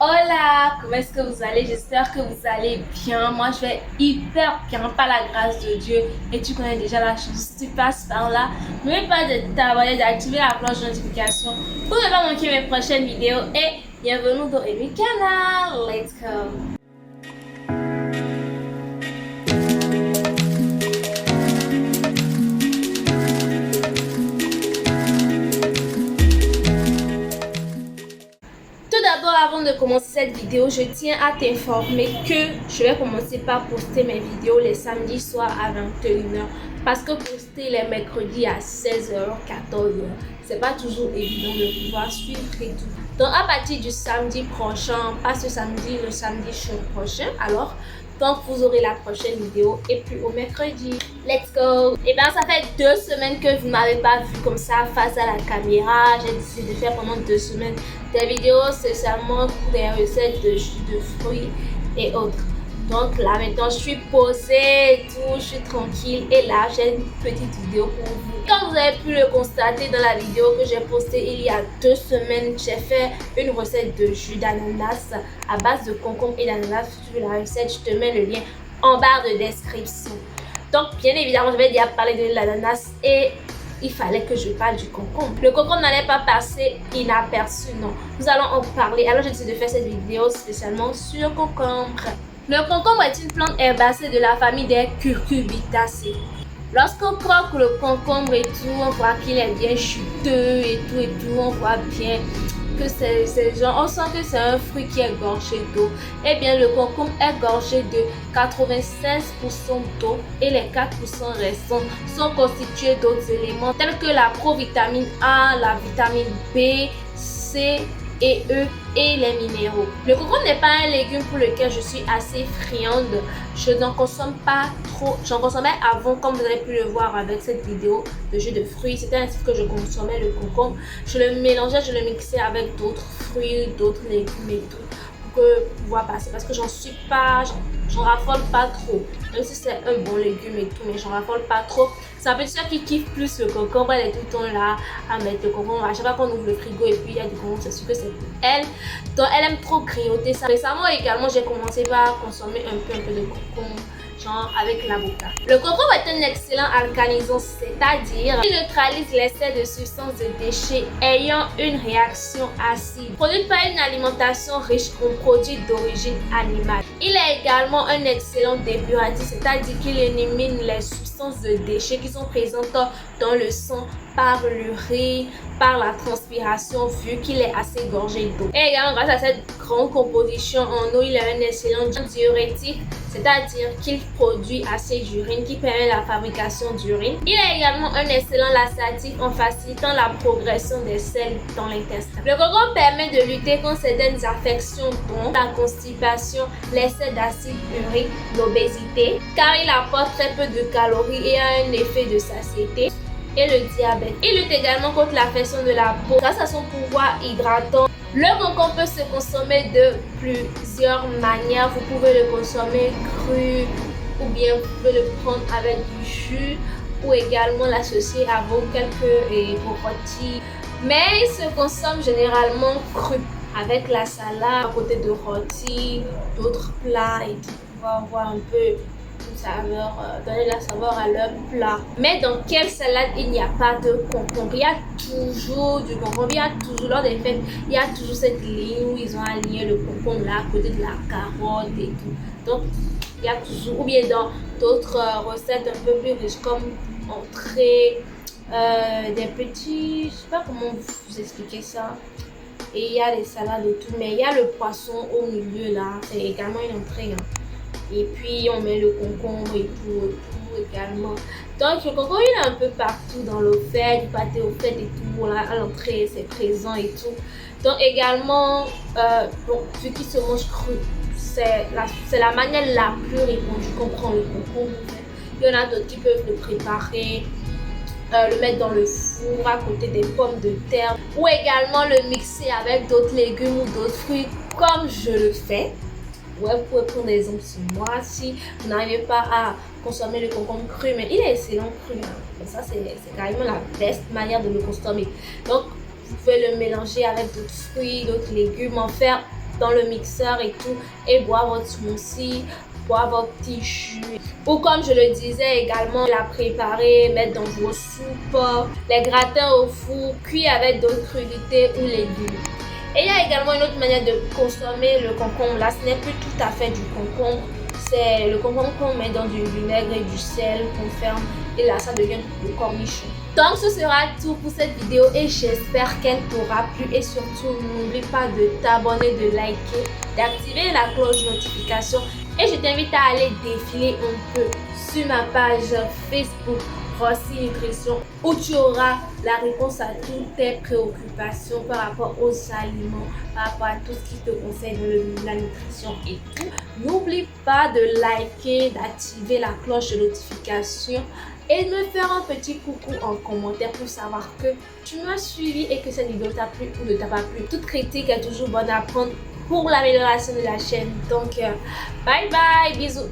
Hola, comment est-ce que vous allez? J'espère que vous allez bien. Moi, je vais hyper bien par la grâce de Dieu. Et tu connais déjà la chose. Si tu passes par là, n'oublie pas de t'abonner, d'activer la cloche de notification pour ne pas manquer mes prochaines vidéos. Et bienvenue dans le canal. Let's go! Tout d'abord, avant de commencer cette vidéo, je tiens à t'informer que je vais commencer par poster mes vidéos les samedis soirs à 21h. Parce que poster les mercredis à 16h, 14h, c'est pas toujours évident de pouvoir suivre et tout. Donc à partir du samedi prochain, pas ce samedi, le samedi prochain, alors donc vous aurez la prochaine vidéo et puis au mercredi. Let's go! Et bien ça fait 2 semaines que vous m'avez pas vu comme ça face à la caméra. J'ai décidé de faire pendant 2 semaines des vidéos spécialement pour des recettes de jus de fruits et autres. Donc là maintenant je suis posée et tout, je suis tranquille et là j'ai une petite vidéo pour vous. Comme vous avez pu le constater dans la vidéo que j'ai postée il y a 2 semaines, j'ai fait une recette de jus d'ananas à base de concombre et d'ananas. Sur la recette, je te mets le lien en barre de description. Donc bien évidemment je vais déjà parler de l'ananas et il fallait que je parle du concombre. Le concombre n'allait pas passer inaperçu, non. Nous allons en parler. Alors j'ai décidé de faire cette vidéo spécialement sur le concombre. Le concombre est une plante herbacée de la famille des cucurbitacées. Lorsqu'on croque le concombre et tout, on voit qu'il est bien juteux et tout, on voit bien que c'est genre, on sent que c'est un fruit qui est gorgé d'eau. Eh bien, le concombre est gorgé de 96% d'eau et les 4% restants sont constitués d'autres éléments tels que la provitamine A, la vitamine B, C et E et les minéraux. Le concombre n'est pas un légume pour lequel je suis assez friande. Je n'en consomme pas trop. J'en consommais avant, comme vous avez pu le voir avec cette vidéo de jus de fruits. C'était ainsi que je consommais le concombre. Je le mélangeais, je le mixais avec d'autres fruits, d'autres légumes et tout pour pouvoir passer. Parce que j'en raffole pas trop. Même si c'est un bon légume et tout, mais j'en raffole pas trop. C'est ma petite soeur qui kiffe plus le concombre. Elle est tout le temps là à mettre le concombre. À chaque fois qu'on ouvre le frigo et puis il y a du concombre, c'est sûr que c'est pour elle. Donc elle aime trop grignoter ça. Récemment également, j'ai commencé par consommer un peu de concombre, genre avec l'avocat. Le concombre est un excellent alcanisant, c'est-à-dire il neutralise l'excès de substances de déchets ayant une réaction acide, produite par une alimentation riche en produits d'origine animale. Il est également un excellent dépuratif, c'est-à-dire qu'il élimine les substances de déchets qui sont présentes dans le sang par l'urine, par la transpiration, vu qu'il est assez gorgé d'eau. Et également, grâce à cette grande composition en eau, il est un excellent diurétique, c'est-à-dire qu'il produit assez d'urine qui permet la fabrication d'urine. Il est également un excellent laxatif en facilitant la progression des selles dans l'intestin. Le concombre permet de lutter contre certaines affections dont la constipation, l'excès d'acide urique, l'obésité, car il apporte très peu de calories et a un effet de satiété, et le diabète. Il lutte également contre l'affection de la peau grâce à son pouvoir hydratant. Le concombre peut se consommer de plusieurs manières. Vous pouvez le consommer cru ou bien vous pouvez le prendre avec du jus ou également l'associer à quelques rôtis. Mais il se consomme généralement cru avec la salade à côté de rôtis, d'autres plats et tout. On va voir un peu saveur, donner la saveur à leur plat. Mais dans quelle salade il n'y a pas de concombre? Il y a toujours du concombre, il y a toujours, lors des fêtes, il y a toujours cette ligne où ils ont aligné le concombre là à côté de la carotte et tout. Donc il y a toujours, ou bien dans d'autres recettes un peu plus riches comme entrée, des petits, je sais pas comment vous expliquer ça. Et il y a des salades et tout, mais il y a le poisson au milieu là, c'est également une entrée. Et puis on met le concombre et tout également. Donc le concombre il est un peu partout dans le fait, du pâté au fait et tout. Là, à l'entrée c'est présent et tout. Donc également, vu qu'il se mange cru, c'est la manière la plus répandue qu'on prend le concombre. Il y en a d'autres qui peuvent le préparer, le mettre dans le four à côté des pommes de terre ou également le mixer avec d'autres légumes ou d'autres fruits comme je le fais. Ouais, vous pouvez prendre des exemples sur moi si vous n'arrivez pas à consommer le concombre cru, mais il est excellent cru. Donc ça, c'est carrément la best manière de le consommer. Donc, vous pouvez le mélanger avec d'autres fruits, d'autres légumes, en faire dans le mixeur et tout et boire votre smoothie, boire votre petit jus. Ou comme je le disais également, la préparer, mettre dans vos soupes, les gratins au four, cuire avec d'autres crudités ou légumes. Et il y a également une autre manière de consommer le concombre. Là, ce n'est plus tout à fait du concombre. C'est le concombre qu'on met dans du vinaigre et du sel, qu'on ferme. Et là, ça devient le cornichon. Donc, ce sera tout pour cette vidéo et j'espère qu'elle t'aura plu. Et surtout, n'oublie pas de t'abonner, de liker, d'activer la cloche de notification. Et je t'invite à aller défiler un peu sur ma page Facebook Rossi Nutrition où tu auras la réponse à toutes tes préoccupations par rapport aux aliments, par rapport à tout ce qui te concerne la nutrition et tout. N'oublie pas de liker, d'activer la cloche de notification et de me faire un petit coucou en commentaire pour savoir que tu m'as suivi et que cette vidéo t'a plu ou ne t'a pas plu. Toute critique est toujours bonne à prendre pour l'amélioration de la chaîne. Donc, bye bye, bisous.